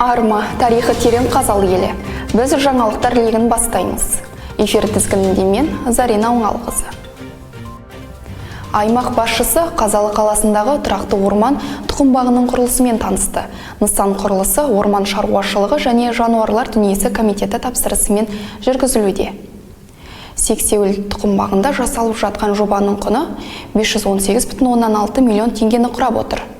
Арма, тарихы терең Қазалы елі. Біз жаңалықтар легін бастаймыз. Эфир тізгінінде мен Зарина Оңалқызы. Аймақ басшысы Қазалы қаласындағы тұрақты орман тұқымбағының құрылысымен танысты. Нысан құрылысы орман шаруашылығы және жануарлар дүниесі комитеті тапсырысымен жүргізілуде. Сексеуіл тұқымбағында жасалып жатқан жобаның құны 518,6 миллион теңгені құрап отыр.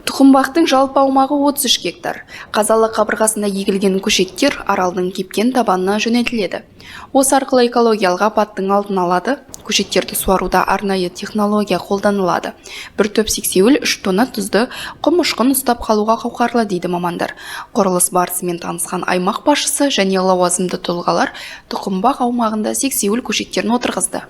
Тұқымбақтың жалпы аумағы 33 гектар. Қазалы қабырғасында егілген көшеттер аралдың кепкен табанына жөнелтіледі. Осы арқылы экологиялық апаттың алдын алады. Көшеттерді суаруда арнайы технология қолданылады. Бір топ сексеуіл 3 тонна тұзды құм ұшқын ұстап қалуға қауқарлы дейді мамандар. Құрылыс барысымен танысқан аймақ басшысы және лауазымды тұлғалар тұқымбақ аумағында сексеуіл көшеттерін отырғызды.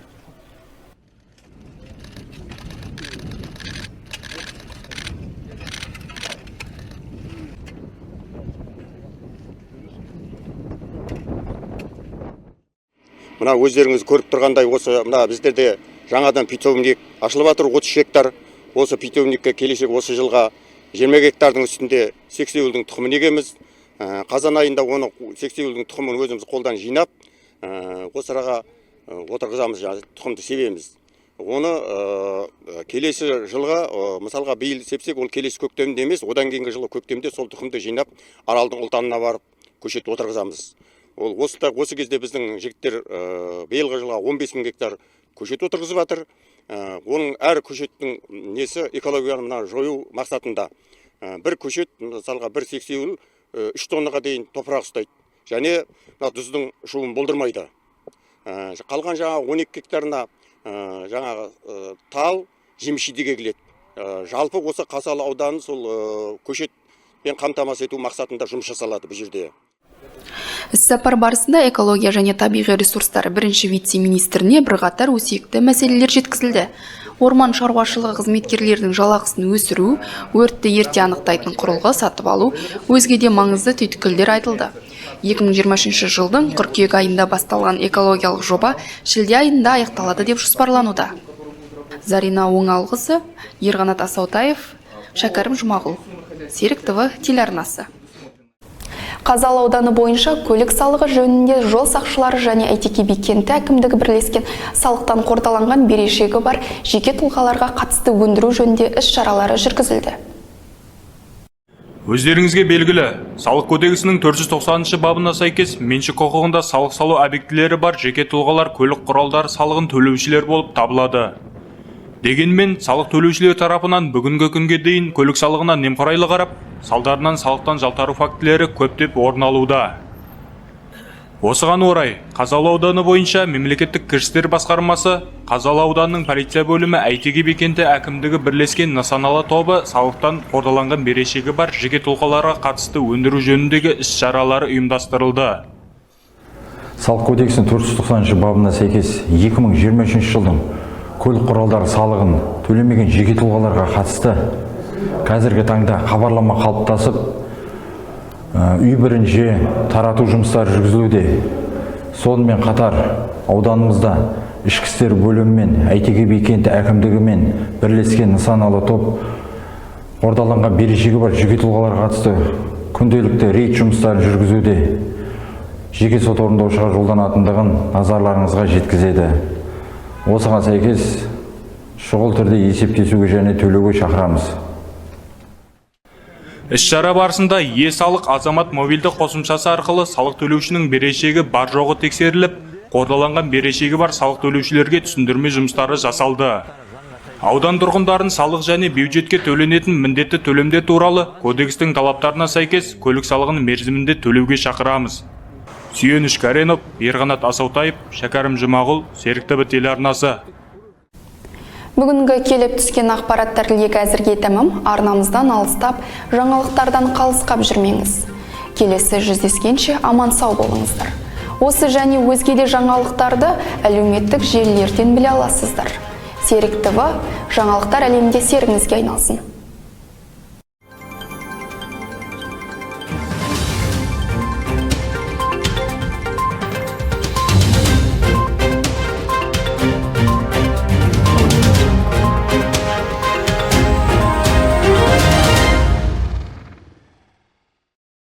Мына өздеріңіз көріп тұрғандай, осы мына біздерде жаңадан питомник ашылып жатыр, 30 гектар. Осы питомникке келешек осы жылға 20 гектардың үстінде сексеуілдің тұқымын егеміз. Қазан айында оны сексеуілдің тұқымын өзіміз қолдан жинап, осы араға отырғызамыз, тұқымды себеміз. Оны келесі жылға, мысалға биыл сепсек, ол келесі көктемде емес, одан кейінгі жылы көктемде сол тұқымды жинап, аралдың ұлтанына барып көшет отырғызамыз. Осы кезде біздің жігіттер биылғы жылға 15 000 гектар көшет отырғызып жатыр. Оның әр көшеттің несі экологияны жою мақсатында. Бір көшет, мысалға бір сексеуіл 3 тоннаға дейін топырақ ұстайды. Және тұздың шуын болдырмайды. Қалған жаңа 12 гектарына жаңағы тал, жеміс-жидек егіледі. Жалпы осы Қазалы ауданын сол көшетпен қамтамасыз ету мақсатында жұмыс жасалады бұл жерде. Іс-сапар барысында экология және табиғи ресурстар бірінші вице-министріне бірқатар өзекті мәселелер жеткізілді. Орман шаруашылығы қызметкерлердің жалақысын өсіру, өртті ерте анықтайтын құрылғы сатып алу, өзге де маңызды түйткілдер айтылды. 2023 жылдың қыркүйек айында басталған экологиялық жоба шілде айында аяқталады деп жоспарлануда. Зарина Оңалқызы, Ерғанат Асаутаев, Шәкәрім Жұмағұл, Серік ТВ телеарнасы. Қазалы ауданы бойынша көлік салығы жөнінде жол сақшылары және Әйтеке би кенті әкімдігі бірлескен салықтан қордаланған берешегі бар жеке тұлғаларға қатысты өндіру жөнінде іс-шаралары жүргізілді. Өздеріңізге белгілі, салық кодексінің 490 бабына сәйкес меншік құқығында салық салу объектілері бар жеке тұлғалар көлік құралдары салығын төлеушілер болып табылады. Дегенмен, салық төлеушілер тарапынан бүгінгі күнге дейін көлік салығына немқұрайлы қарап, салдарынан салықтан жалтару фактілері көптеп орын алуда. Осыған орай, Қазалы ауданы бойынша мемлекеттік кірістер басқармасы, Қазалы ауданының полиция бөлімі Әйтеке би кенті әкімдігі бірлескен нысаналы тобы салықтан қордаланған берешегі бар жеке тұлғаларға қатысты өндіру жөніндегі іс-шаралары ұйымдастырылды. Салық кодексінің 490 бабына сәйкес 2023 жылдың көлік құралдары салығын төлемеген жеке тұлғаларға қатысты қазіргі таңда хабарлама қалыптасып, үй бірінші тарату жұмыстары жүргізілуде. Сонымен қатар ауданымызда ішкі істер бөлімімен Әйтеке би кенті әкімдігімен бірлескен нысаналы топ қордаланған берешегі бар жеке тұлғаларға қатысты күнделікті рейд жұмыстарын жүргізуде. Жеке сот орындаушыға жолданатындығын назарларыңызға жеткізеді. Осыған сәйкес шұғыл түрде есептесуге және төлеуге шақырамыз. Іс-шара барысында е-салық азамат мобильді қосымшасы арқылы салық төлеушінің берешегі бар жоғы тексеріліп, қордаланған берешегі бар салық төлеушілерге түсіндірме жұмыстары жасалды. Аудан тұрғындарын салық және бюджетке төленетін міндетті төлемдер туралы кодекстің талаптарына сәйкес көлік салығын мерзімінде төлеуге шақырамыз. Сүйеніш Кәренов, Ерғанат Асаутаев, Шәкәрім Жұмағұл, Серік ТВ телеарнасы. Бүгінгі келіп түскен ақпараттар легі әзірге тәмам, арнамыздан алыстап, жаңалықтардан қалысқап жүрмеңіз. Келесі жүздескенше аман сау болыңыздар. Осы және өзге де жаңалықтарды әлеуметтік желілерден біле аласыздар. Серік ТВ жаңалықтар әлемінде серігіңізге айналсын.